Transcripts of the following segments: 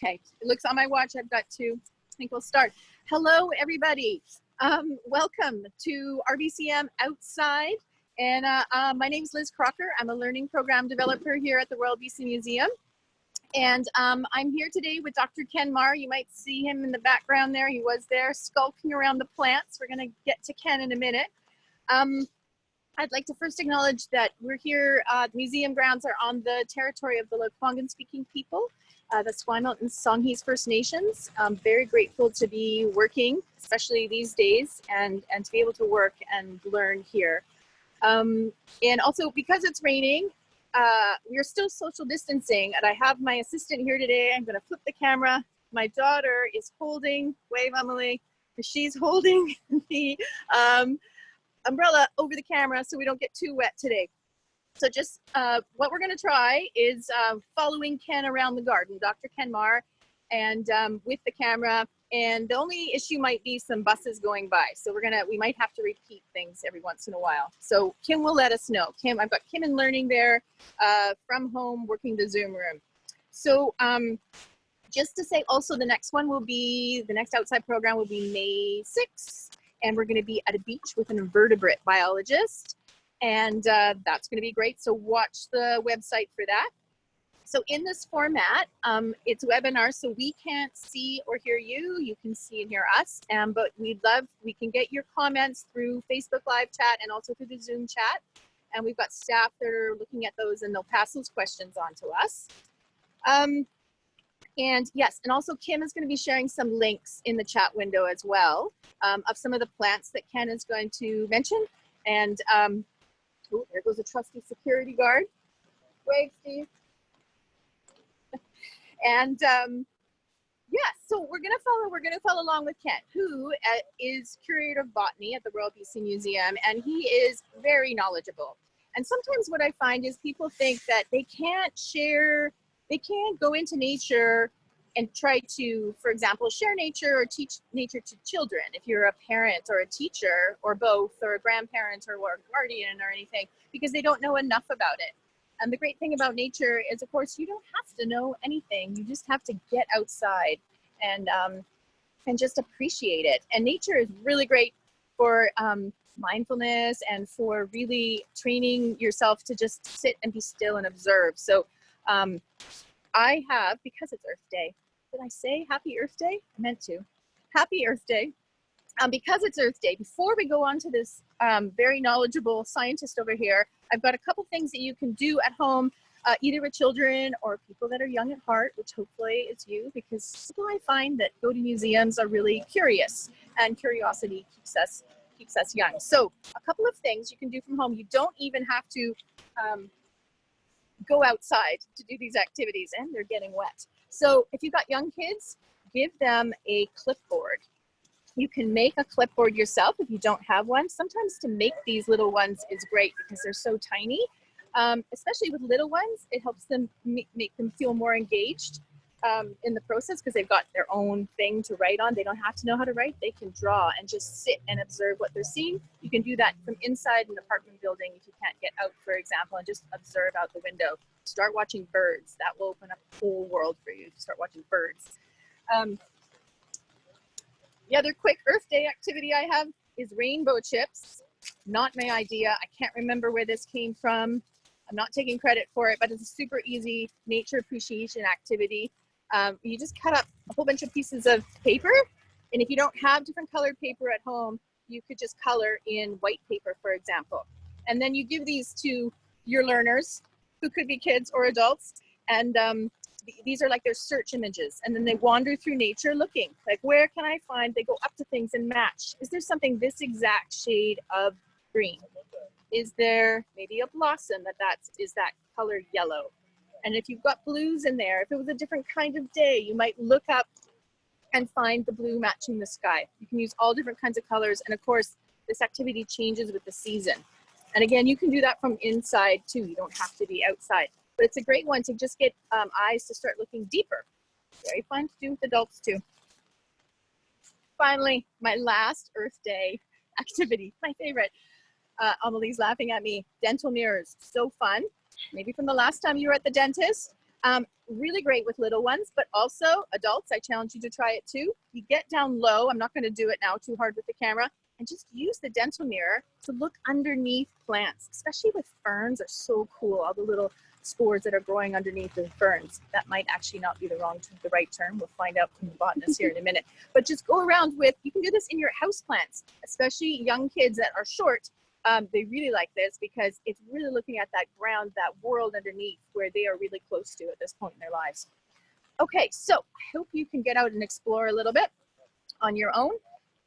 Okay, it looks on my watch. I've got to. I think we'll start. Hello, everybody. Welcome to RBCM Outside. And my name is Liz Crocker. I'm a learning program developer here at the Royal BC Museum. And I'm here today with Dr. Ken Marr. You might see him in the background there. He was there skulking around the plants. We're going to get to Ken in a minute. I'd like to first acknowledge that we're here, the museum grounds are on the territory of the Lekwungen speaking people, the Esquimalt and Songhees First Nations. I'm very grateful to be working, especially these days, and to be able to work and learn here. And also because it's raining, we are still social distancing, and I have my assistant here today. I'm going to flip the camera. My daughter is holding, wave Emily, she's holding the umbrella over the camera so we don't get too wet today. So just what we're going to try is following Ken around the garden, Dr. Ken Marr, and with the camera. And the only issue might be some buses going by. So we might have to repeat things every once in a while. So Kim will let us know. Kim, I've got Kim in learning there from home, working the Zoom room. So just to say also the next outside program will be May 6th. And we're going to be at a beach with an invertebrate biologist. And that's going to be great. So watch the website for that. So in this format, it's a webinar, so we can't see or hear you. You can see and hear us. But we can get your comments through Facebook Live chat and also through the Zoom chat. And we've got staff that are looking at those, and they'll pass those questions on to us. And yes, and also Kim is going to be sharing some links in the chat window as well of some of the plants that Ken is going to mention. And oh, there goes a trusty security guard. Wave, Steve. And yeah, so we're gonna follow along with Ken, who is curator of botany at the Royal BC Museum, and he is very knowledgeable. And sometimes what I find is people think that they can't go into nature and try to, for example, share nature or teach nature to children. If you're a parent or a teacher or both, or a grandparent or a guardian or anything, because they don't know enough about it. And the great thing about nature is, of course, you don't have to know anything. You just have to get outside and just appreciate it. And nature is really great for mindfulness and for really training yourself to just sit and be still and observe. So I have, because it's Earth Day, did I say Happy Earth Day? I meant to. Happy Earth Day. Because it's Earth Day, before we go on to this very knowledgeable scientist over here, I've got a couple things that you can do at home, either with children or people that are young at heart, which hopefully is you, because people I find that go to museums are really curious, and curiosity keeps us young. So a couple of things you can do from home. You don't even have to go outside to do these activities, and they're getting wet. So if you've got young kids, give them a clipboard. You can make a clipboard yourself if you don't have one. Sometimes to make these little ones is great because they're so tiny. Especially with little ones, it helps them make them feel more engaged in the process because they've got their own thing to write on. They don't have to know how to write. They can draw and just sit and observe what they're seeing. You can do that from inside an apartment building if you can't get out, for example, and just observe out the window. Start watching birds. That will open up a whole world for you. Start watching birds. The other quick Earth Day activity I have is rainbow chips. Not my idea. I can't remember where this came from. I'm not taking credit for it, but it's a super easy nature appreciation activity. You just cut up a whole bunch of pieces of paper. And if you don't have different colored paper at home, you could just color in white paper, for example. And then you give these to your learners, who could be kids or adults. And these are like their search images, and then they wander through nature looking, like, where can I find, they go up to things and match. Is there something this exact shade of green? Is there maybe a blossom is that color yellow? And if you've got blues in there, if it was a different kind of day, you might look up and find the blue matching the sky. You can use all different kinds of colors. And of course, this activity changes with the season. And again, you can do that from inside too. You don't have to be outside. But it's a great one to just get eyes to start looking deeper. Very fun to do with adults too. Finally, my last Earth Day activity, my favorite. Amelie's laughing at me. Dental mirrors, so fun. Maybe from the last time you were at the dentist. Really great with little ones, but also adults. I challenge you to try it too. You get down low. I'm not going to do it now too hard with the camera, and just use the dental mirror to look underneath plants, especially with ferns. Are so cool. All the little spores that are growing underneath the ferns. That might actually not be the right term. We'll find out from the botanist here in a minute. But just go around with, you can do this in your house plants, especially young kids that are short. They really like this because it's really looking at that ground, that world underneath where they are really close to at this point in their lives. Okay, so I hope you can get out and explore a little bit on your own.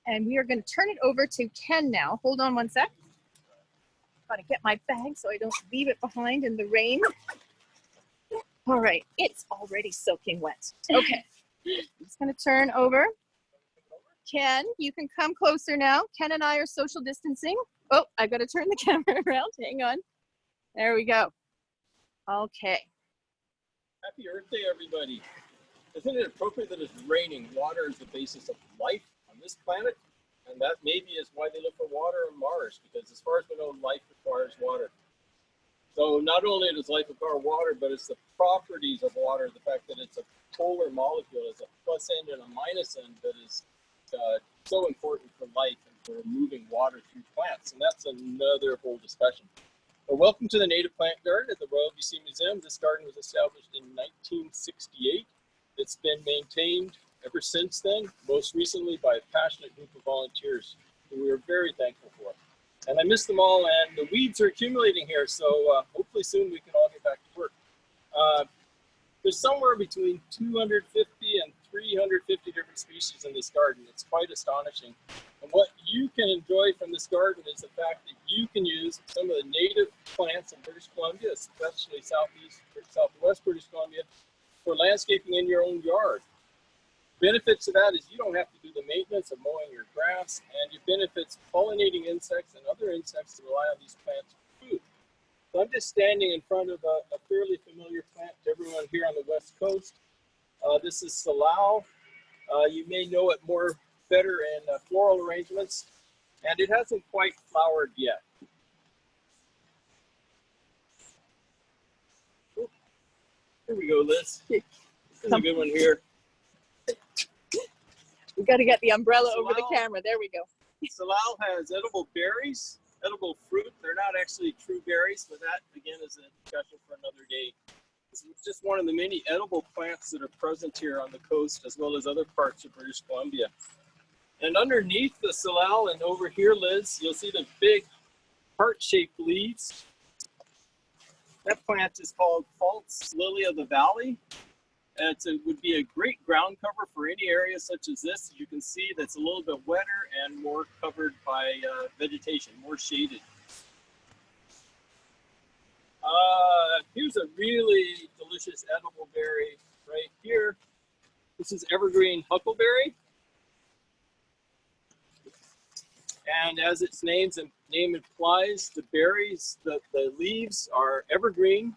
And we are going to turn it over to Ken now. Hold on one sec. Gotta get my bag so I don't leave it behind in the rain. All right, it's already soaking wet. Okay, I'm just gonna turn over. Ken, you can come closer now. Ken and I are social distancing. Oh, I gotta turn the camera around, hang on. There we go. Okay. Happy Earth Day, everybody. Isn't it appropriate that it's raining? Water is the basis of life on this planet. And that maybe is why they look for water on Mars, because as far as we know, life requires water. So not only does life require water, but it's the properties of water, the fact that it's a polar molecule, it's a plus end and a minus end that is so important for life and for moving water through plants. And that's another whole discussion. Well, welcome to the Native Plant Garden at the Royal BC Museum. This garden was established in 1968. It's been maintained ever since then, most recently by a passionate group of volunteers who we are very thankful for. And I miss them all, and the weeds are accumulating here, so hopefully soon we can all get back to work. There's somewhere between 250 and 350 different species in this garden. It's quite astonishing. And what you can enjoy from this garden is the fact that you can use some of the native plants in British Columbia, especially southwest British Columbia, for landscaping in your own yard. Benefits of that is you don't have to do the maintenance of mowing your grass, and you benefits pollinating insects and other insects that rely on these plants for food. So I'm just standing in front of a fairly familiar plant to everyone here on the West Coast. This is Salal. You may know it better in floral arrangements, and it hasn't quite flowered yet. Ooh. Here we go, Liz. This is a good one here. We got to get the umbrella over the camera. There we go. Salal has edible berries, edible fruit. They're not actually true berries, but that, again, is a discussion for another day. This is just one of the many edible plants that are present here on the coast, as well as other parts of British Columbia. And underneath the Salal, and over here, Liz, you'll see the big heart-shaped leaves. That plant is called False Lily of the Valley. It would be a great ground cover for any area such as this. You can see that's a little bit wetter and more covered by vegetation, more shaded. Here's a really delicious edible berry right here. This is evergreen huckleberry. And as its name implies, the berries, the leaves are evergreen.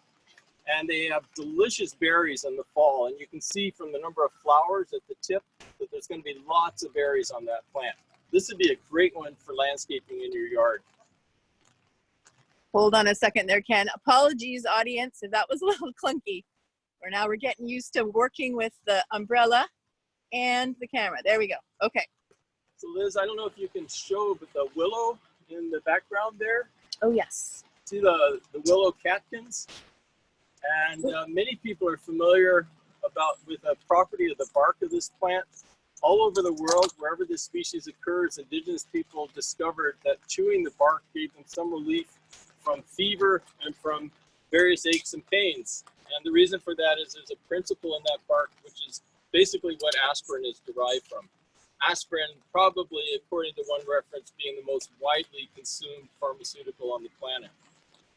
And they have delicious berries in the fall. And you can see from the number of flowers at the tip that there's going to be lots of berries on that plant. This would be a great one for landscaping in your yard. Hold on a second there, Ken. Apologies, audience, if that was a little clunky. We're getting used to working with the umbrella and the camera. There we go. Okay. So Liz, I don't know if you can show, but the willow in the background there. Oh, yes. See the willow catkins? And many people are familiar with the property of the bark of this plant. All over the world, wherever this species occurs, indigenous people discovered that chewing the bark gave them some relief from fever and from various aches and pains. And the reason for that is there's a principle in that bark, which is basically what aspirin is derived from. Aspirin, probably, according to one reference, being the most widely consumed pharmaceutical on the planet.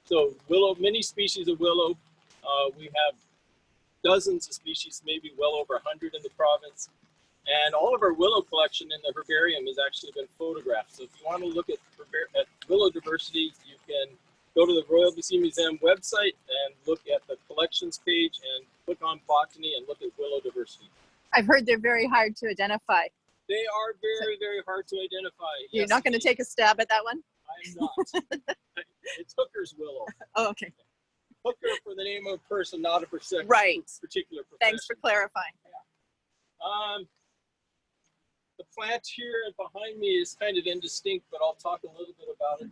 So willow, many species of willow. We have dozens of species, maybe well over 100 in the province. And all of our willow collection in the herbarium has actually been photographed. So if you want to look at willow diversity, you can go to the Royal BC Museum website and look at the collections page and click on botany and look at willow diversity. I've heard they're very hard to identify. They are very, very hard to identify. You're not going to take a stab at that one? I'm not. It's Hooker's willow. Oh, okay. hooker for the name of a person, not a particular profession. Thanks for clarifying. The plant here behind me is kind of indistinct, but I'll talk a little bit about it.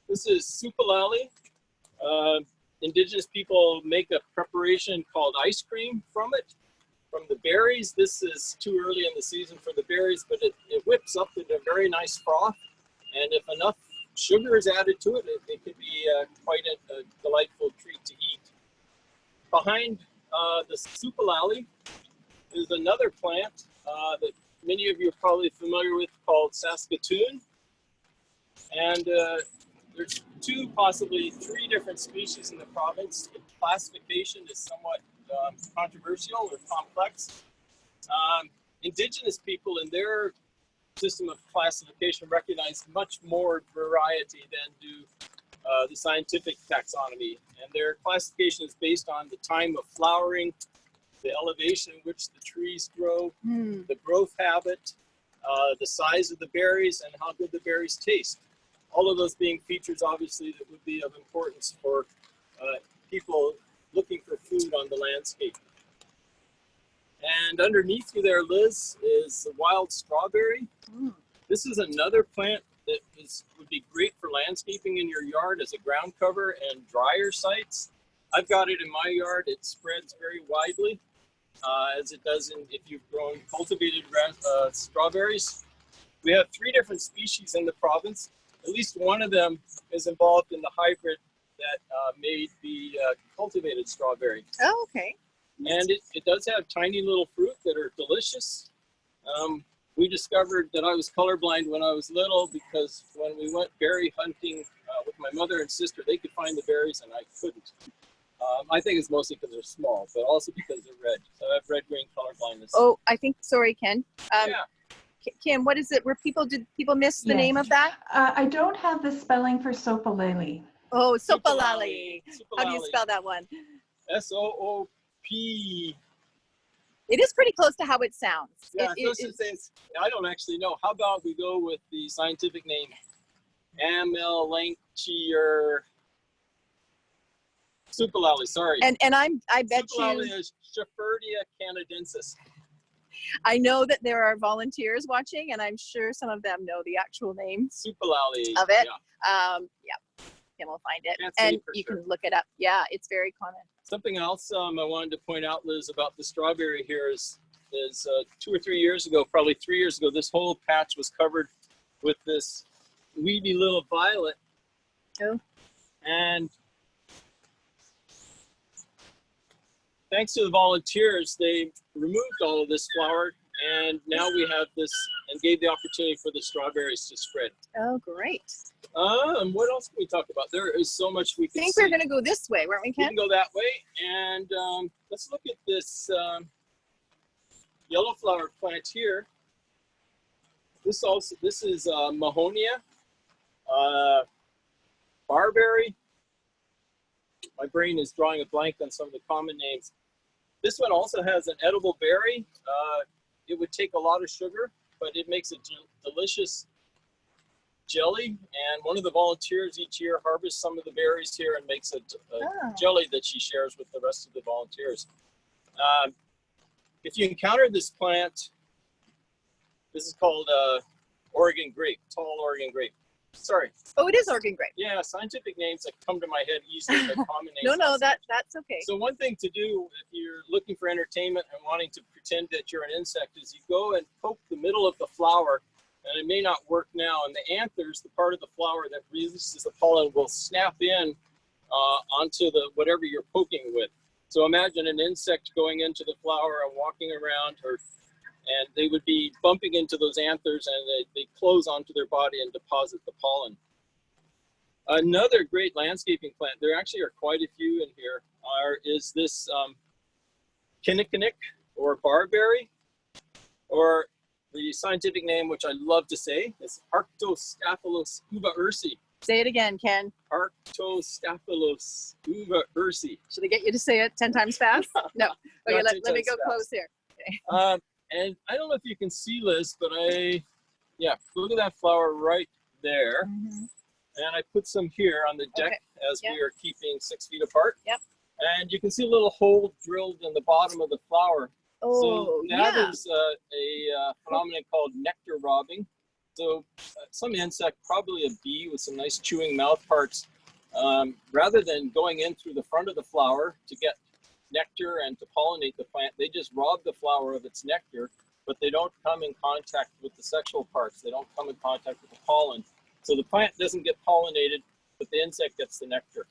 This is supalali. Indigenous people make a preparation called ice cream from it, from the berries. This is too early in the season for the berries, but it whips up into a very nice froth. And if enough sugar is added to it, it can be quite a delightful treat to eat. Behind the supalali is another plant that many of you are probably familiar with called Saskatoon. And there's two, possibly three different species in the province. The classification is somewhat controversial or complex. Indigenous people in their system of classification recognize much more variety than do the scientific taxonomy. And their classification is based on the time of flowering, the elevation in which the trees grow, the growth habit, the size of the berries, and how good the berries taste. All of those being features, obviously, that would be of importance for people looking for food on the landscape. And underneath you there, Liz, is the wild strawberry. This is another plant that would be great for landscaping in your yard as a ground cover and drier sites. I've got it in my yard. It spreads very widely, as it does if you've grown cultivated strawberries. We have three different species in the province. At least one of them is involved in the hybrid that made the cultivated strawberry. Oh, okay. And it does have tiny little fruit that are delicious. We discovered that I was colorblind when I was little because when we went berry hunting with my mother and sister, they could find the berries and I couldn't. I think it's mostly because they're small, but also because they're red. So I have red-green color blindness. Oh, I think, sorry, Ken. Yeah. Kim, what is it? Did people miss the name of that? I don't have the spelling for sopalele. Oh, sopalali. How do you spell that one? S-O-O-P. It is pretty close to how it sounds. Yeah, I don't actually know. How about we go with the scientific name? Amelanchier supalali, sorry. And I bet supalali is Shepherdia canadensis. I know that there are volunteers watching, and I'm sure some of them know the actual name supalali of it. Yeah. Kim will find it, Can't and for you sure. can look it up. Yeah, it's very common. Something else I wanted to point out, Liz, about the strawberry here is 2 or 3 years ago, probably 3 years ago, this whole patch was covered with this weedy little violet. Oh. And thanks to the volunteers, they removed all of this flower, and now we have this, and gave the opportunity for the strawberries to spread. Oh, great. And what else can we talk about? There is so much we can I think see. we're going to go this way, weren't we, We Ken? can go that way, and let's look at this yellow flower plant here. This is Mahonia, barberry. My brain is drawing a blank on some of the common names. This one also has an edible berry. It would take a lot of sugar, but it makes a delicious jelly. And one of the volunteers each year harvests some of the berries here and makes a jelly that she shares with the rest of the volunteers. If you encounter this plant, this is called Oregon grape, tall Oregon grape. Sorry. Oh, it is Oregon grape. Yeah, scientific names that come to my head easily, but common names. No, that's okay. So one thing to do if you're looking for entertainment and wanting to pretend that you're an insect is you go and poke the middle of the flower, and it may not work now, and the anthers, the part of the flower that releases the pollen, will snap in onto the whatever you're poking with. So imagine an insect going into the flower and walking around, and they would be bumping into those anthers, and they close onto their body and deposit the pollen. Another great landscaping plant, there actually are quite a few in here, is this kinnikinick or barberry, or the scientific name, which I love to say, is Arctostaphylos uva ursi. Say it again, Ken. Arctostaphylos uva ursi. Should I get you to say it 10 times fast? No. Okay, let me go close here. Okay. And I don't know if you can see, Liz, but look at that flower right there. Mm-hmm. And I put some here on the deck as Yep. we are keeping 6 feet apart. Yep. And you can see a little hole drilled in the bottom of the flower. Oh, So that yeah. is a phenomenon called nectar robbing. So some insect, probably a bee with some nice chewing mouth parts, rather than going in through the front of the flower to get nectar and to pollinate the plant, they just rob the flower of its nectar, but they don't come in contact with the sexual parts. They don't come in contact with the pollen. So the plant doesn't get pollinated, but the insect gets the nectar.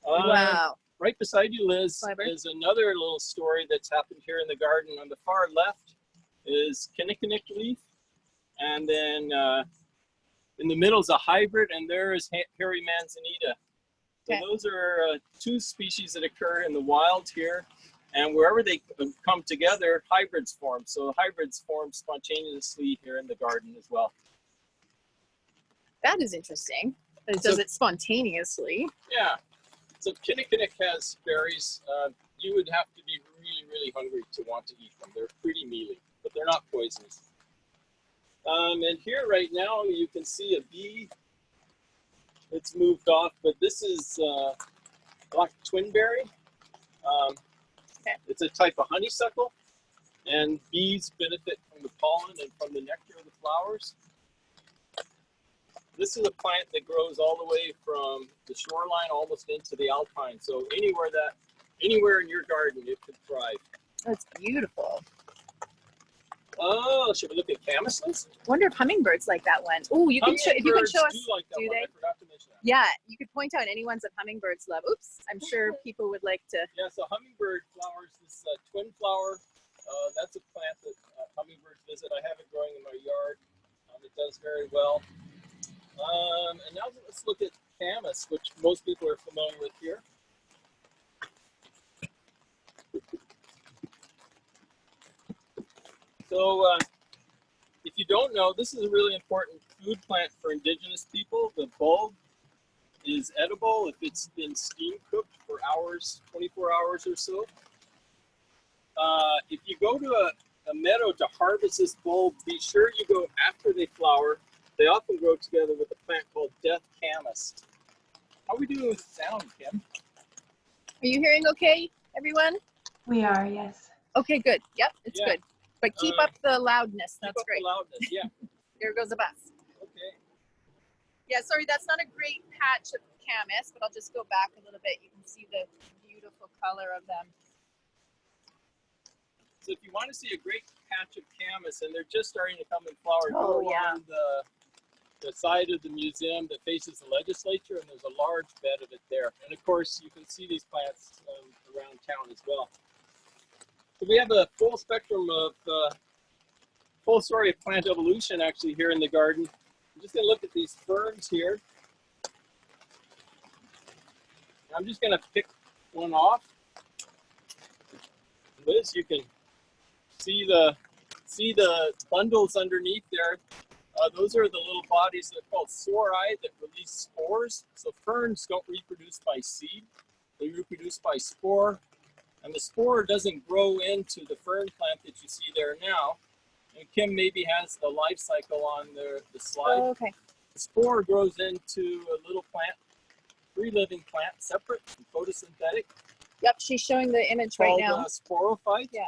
Wow. Right beside you, Liz, Clever. is another little story that's happened here in the garden. On the far left is kinnikinick leaf. And then in the middle is a hybrid, and there is hairy manzanita. So Okay. those are two species that occur in the wild here. And wherever they come together, hybrids form. So hybrids form spontaneously here in the garden as well. That is interesting. It does it spontaneously. Yeah. So kinnikinick has berries. You would have to be really, really hungry to want to eat them. They're pretty mealy, but they're not poisonous. And here right now you can see a bee. It's moved off, but this is black twinberry. It's a type of honeysuckle, and bees benefit from the pollen and from the nectar of the flowers. This is a plant that grows all the way from the shoreline almost into the alpine. So anywhere in your garden, it could thrive. That's beautiful. Oh, should we look at camas? Wonder if hummingbirds like that one. Oh, you can show if you can show us. Do like that do one. they? I forgot to mention that. Yeah, you could point out any ones that hummingbirds love. Oops, I'm sure people would like to. Yeah, so hummingbird flowers, this twin flower, that's a plant that hummingbirds visit. I have it growing in my yard. It does very well. And now let's look at camas, which most people are familiar with here. So if you don't know, this is a really important food plant for indigenous people. The bulb is edible if it's been steam cooked for hours, 24 hours or so. If you go to a meadow to harvest this bulb, be sure you go after they flower. They often grow together with a plant called death camas. How are we doing with sound, Kim? Are you hearing okay, everyone? We are, yes. Okay, good. Yep, it's Yeah. good. But keep up the loudness. That's great. Keep up the loudness, yeah. There goes a bus. Okay. Yeah, sorry, that's not a great patch of camas, but I'll just go back a little bit. You can see the beautiful color of them. So if you want to see a great patch of camas, and they're just starting to come in flower, Oh, go yeah. on the side of the museum that faces the legislature, and there's a large bed of it there. And of course, you can see these plants around town as well. So we have a full spectrum of, full story of plant evolution actually here in the garden. I'm just going to look at these ferns here. I'm just going to pick one off. Liz, you can see the bundles underneath there. Those are the little bodies that are called sori that release spores. So ferns don't reproduce by seed; they reproduce by spore. And the spore doesn't grow into the fern plant that you see there now. And Kim maybe has the life cycle on the slide. Oh, okay. The spore grows into a little plant, free living plant, separate and photosynthetic. Yep, she's showing the image right now. Called sporophyte. Yeah.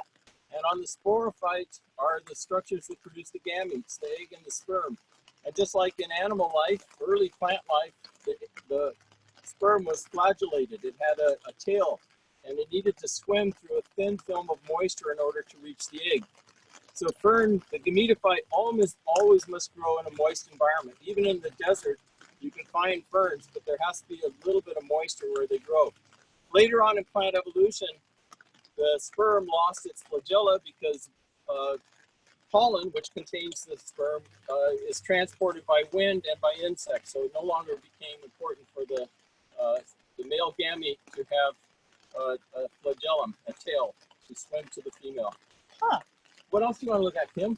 And on the sporophyte are the structures that produce the gametes, the egg and the sperm. And just like in animal life, early plant life, the sperm was flagellated. It had a tail, and it needed to swim through a thin film of moisture in order to reach the egg. So fern, the gametophyte almost always must grow in a moist environment. Even in the desert, you can find ferns, but there has to be a little bit of moisture where they grow. Later on in plant evolution, the sperm lost its flagella because pollen, which contains the sperm, is transported by wind and by insects. So it no longer became important for the male gamete to have a flagellum, a tail, to swim to the female. Huh. What else do you want to look at, Kim?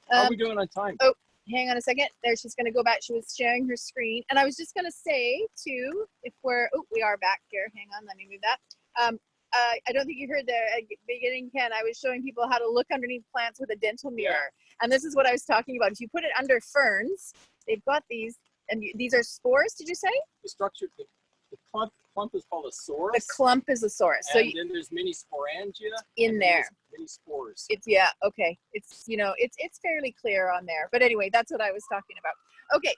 How are we doing on time? Oh, hang on a second. There, she's going to go back. She was sharing her screen. And I was just going to say, too, if we're, oh, we are back here. Hang on, let me move that. I don't think you heard the beginning, Ken. I was showing people how to look underneath plants with a dental mirror. And this is what I was talking about. If you put it under ferns, they've got these And these are spores, did you say? The structure, the clump is called a sorus. The clump is a source. So And then there's many sporangia in there. Many spores. It's, yeah, okay. It's, you know, it's fairly clear on there. But anyway, that's what I was talking about. Okay,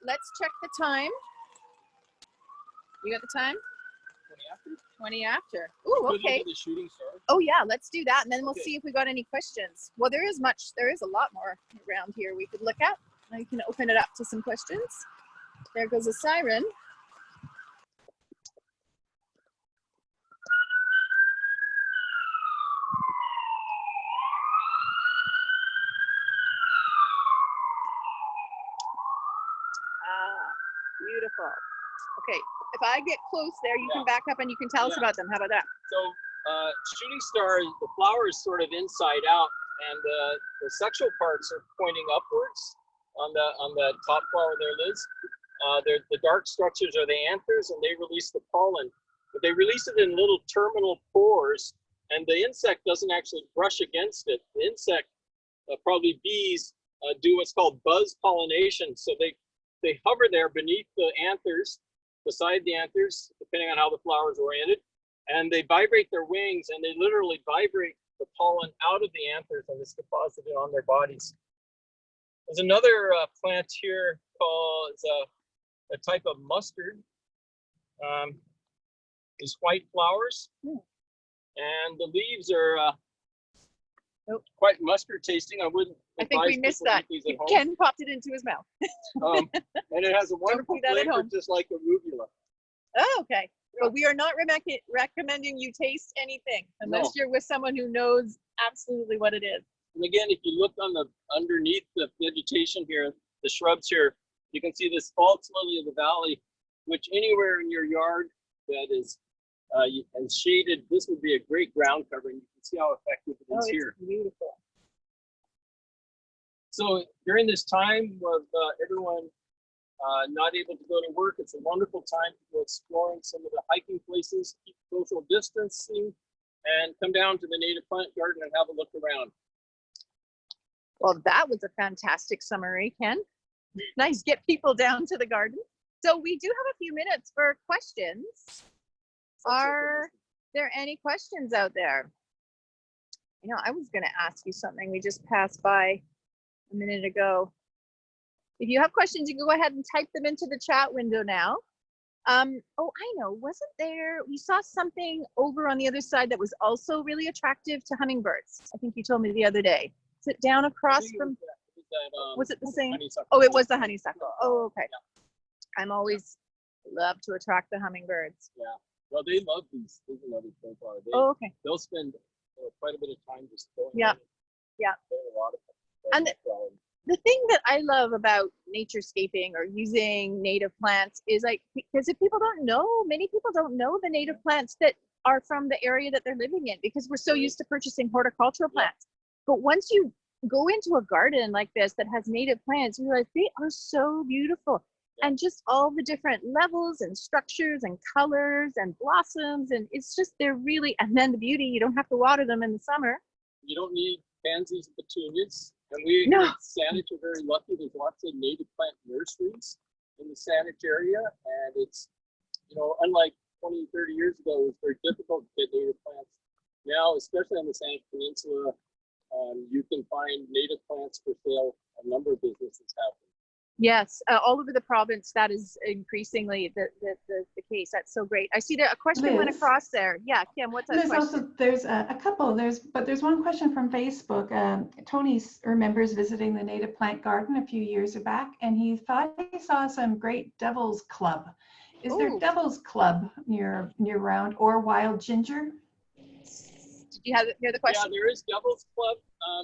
let's check the time. You got the time? 20 after? 20 after. Ooh, okay. The shooting star. Oh yeah, let's do that, and then we'll Okay. see if we got any questions. Well, there is a lot more around here we could look at. Now you can open it up to some questions. There goes a siren. Ah, beautiful. Okay, if I get close there, you can back up and you can tell us about them. How about that? So shooting star, the flower is sort of inside out, and the sexual parts are pointing upwards on the top flower there, Liz. The dark structures are the anthers, and they release the pollen. But they release it in little terminal pores, and the insect doesn't actually brush against it. The insect, probably bees, do what's called buzz pollination. So they hover there beneath the anthers, beside the anthers, depending on how the flower is oriented, and they vibrate their wings, and they literally vibrate the pollen out of the anthers, and it's deposited on their bodies. There's another plant here called a type of mustard. These white flowers, and the leaves are quite mustard tasting. I wouldn't. I think we missed that. Ken popped it into his mouth. And it has a wonderful flavor, just like arugula. Oh, okay. But we are not recommending you taste anything unless you're with someone who knows absolutely what it is. And again, if you look on the underneath the vegetation here, the shrubs here, you can see this false lily of the valley, which anywhere in your yard that is and shaded, this would be a great ground covering. You can see how effective it is here. Beautiful. So during this time of everyone not able to go to work, it's a wonderful time to go exploring some of the hiking places, keep social distancing, and come down to the native plant garden and have a look around. Well, that was a fantastic summary, Ken. Nice, get people down to the garden. So we do have a few minutes for questions. Are there any questions out there? You know, I was going to ask you something. We just passed by a minute ago. If you have questions, you can go ahead and type them into the chat window now. Oh, I know, wasn't there, we saw something over on the other side that was also really attractive to hummingbirds. I think you told me the other day. Is it down across from, was it the same? Honeysuckle. Oh, it was the honeysuckle. Oh, okay. Yeah. I'm always love to attract the hummingbirds. Yeah, well, they love these. There's another profile. Oh, okay. They'll spend quite a bit of time just going. Yeah, yeah. A lot of and the thing that I love about naturescaping or using native plants is like, because if people don't know, many people don't know the native plants that are from the area that they're living in, because we're so used to purchasing horticultural plants. But once you go into a garden like this that has native plants, you realize they are so beautiful. And just all the different levels and structures and colors and blossoms, and it's just, they're really, and then the beauty, you don't have to water them in the summer. You don't need pansies and petunias. And we here at Saanich are very lucky. There's lots of native plant nurseries in the Saanich area, and it's, you know, unlike 20, 30 years ago, it was very difficult to get native plants. Now, especially on the Saanich Peninsula, you can find native plants for sale. A number of businesses have them. Yes, all over the province, that is increasingly the case. That's so great. I see that a question went across there. Yeah, Kim, what's that question? Also, there's a couple. There's one question from Facebook. Tony remembers visiting the native plant garden a few years back, and he thought he saw some great Devil's Club. Is there Devil's Club near around, or wild ginger? Did you hear the question? Yeah, there is Devil's Club.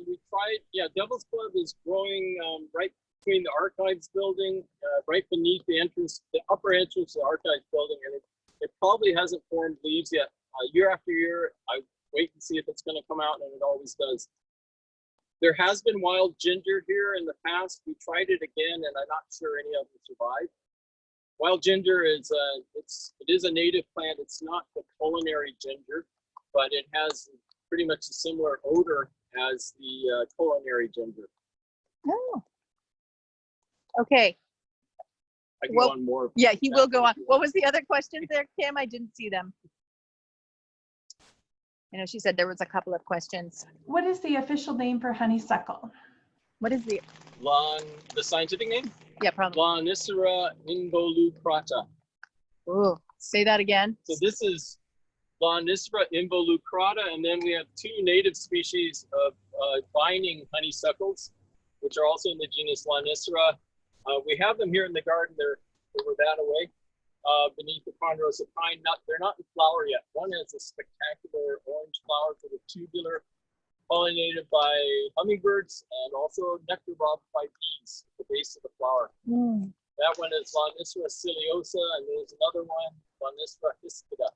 We tried. Yeah, Devil's Club is growing right between the archives building, right beneath the entrance, the upper entrance to the archives building, and it probably hasn't formed leaves yet. Year after year, I wait and see if it's going to come out, and it always does. There has been wild ginger here in the past. We tried it again, and I'm not sure any of them survived. Wild ginger is it is a native plant. It's not the culinary ginger, but it has pretty much a similar odor as the culinary ginger. Oh. Okay, I can Well, go on more. Yeah, he will go on. What was the other questions there, Kim? I didn't see them. I know she said there was a couple of questions. What is the official name for honeysuckle? What is the The scientific name? Yeah, probably. Lonicera involucrata. Oh, say that again. So this is Lonicera involucrata, and then we have two native species of vining honeysuckles, which are also in the genus Lonicera. We have them here in the garden. They were that away beneath the ponderosa pine nut. They're not in flower yet. One has a spectacular orange flower that are tubular, pollinated by hummingbirds, and also nectar robbed by bees at the base of the flower. That one is Lonicera ciliosa, and there's another one, Lonicera hispida.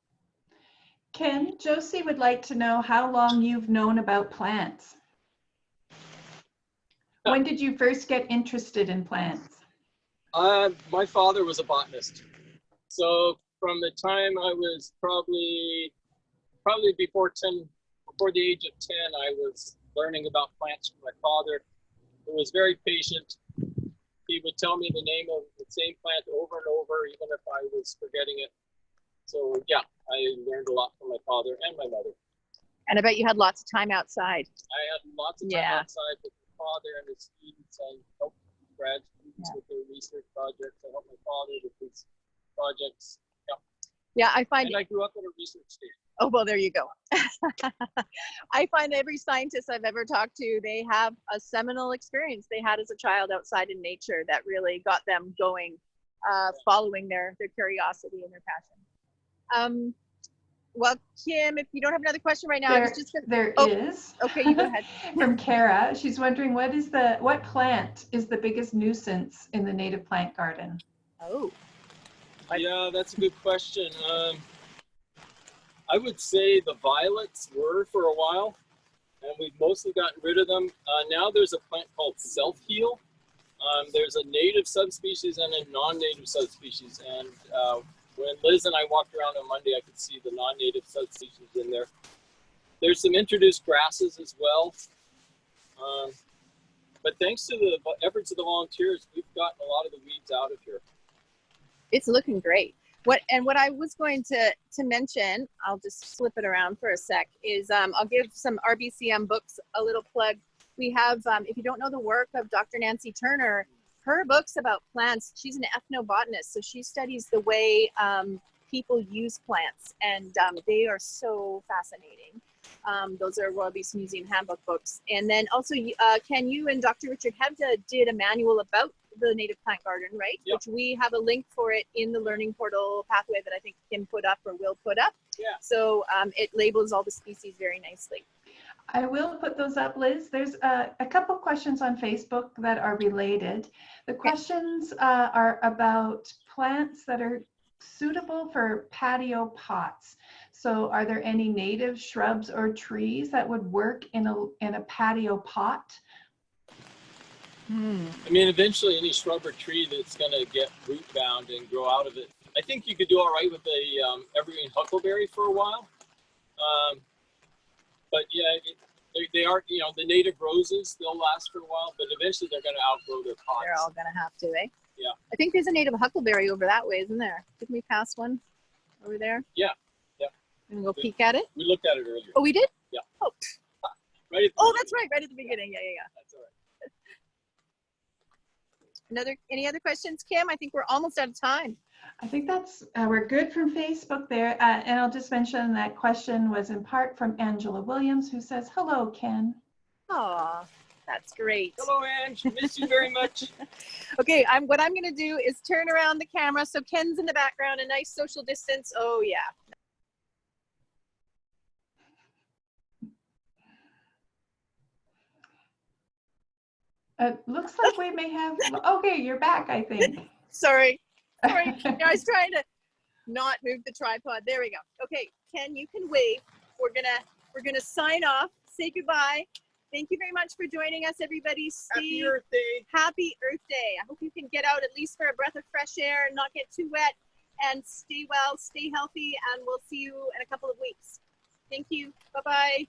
Ken, Josie would like to know how long you've known about plants. When did you first get interested in plants? My father was a botanist. So from the time I was probably before the age of 10, I was learning about plants from my father, who was very patient. He would tell me the name of the same plant over and over, even if I was forgetting it. So yeah, I learned a lot from my father and my mother. And I bet you had lots of time outside. I had lots of time outside with my father and his students. I helped grad students with their research projects. I helped my father with his projects. Yeah, I find. And I grew up in a research state. Oh, well, there you go. I find every scientist I've ever talked to, they have a seminal experience they had as a child outside in nature that really got them going, following their curiosity and their passion. Well, Kim, if you don't have another question right now, I was just gonna... There is. Okay, you go ahead. From Kara, she's wondering what plant is the biggest nuisance in the native plant garden? Oh. Yeah, that's a good question. I would say the violets were for a while, and we've mostly gotten rid of them. Now there's a plant called self-heal. There's a native subspecies and a non-native subspecies, and when Liz and I walked around on Monday, I could see the non-native subspecies in there. There's some introduced grasses as well. But thanks to the efforts of the volunteers, we've gotten a lot of the weeds out of here. It's looking great. What I was going to mention, I'll just flip it around for a sec, is I'll give some RBCM books a little plug. We have, if you don't know the work of Dr. Nancy Turner, her books about plants, she's an ethnobotanist, so she studies the way people use plants, and they are so fascinating. Those are Royal BC Museum Handbook books. And then also, Ken, you and Dr. Richard Hebda did a manual about the native plant garden, right? Yep. Which we have a link for it in the learning portal pathway that I think Kim put up or will put up. Yeah. So it labels all the species very nicely. I will put those up, Liz. There's a couple questions on Facebook that are related. The questions are about plants that are suitable for patio pots. So are there any native shrubs or trees that would work in a patio pot? I mean, eventually any shrub or tree that's going to get root bound and grow out of it. I think you could do all right with a evergreen huckleberry for a while. But yeah, they are, you know, the native roses, they'll last for a while, but eventually they're going to outgrow their pots. They're all going to have to, eh? Yeah. I think there's a native huckleberry over that way, isn't there? Didn't we pass one over there? Yeah. Yeah. And go peek at it? We looked at it earlier. Oh, we did? Yeah. Oh, right. That's right. Right at the beginning. Yeah. That's all right. Any other questions, Kim? I think we're almost out of time. I think that's, we're good from Facebook there. And I'll just mention that question was in part from Angela Williams, who says, hello, Ken. Aw, that's great. Hello, Ange. Miss you very much. Okay, what I'm going to do is turn around the camera so Ken's in the background, a nice social distance. Oh, yeah. It looks like we may have, okay, you're back, I think. Sorry. I was trying to not move the tripod. There we go. Okay, Ken, you can wave. We're gonna sign off. Say goodbye. Thank you very much for joining us, everybody. Happy Earth Day. Happy Earth Day. I hope you can get out at least for a breath of fresh air and not get too wet. And stay well, stay healthy, and we'll see you in a couple of weeks. Thank you. Bye-bye.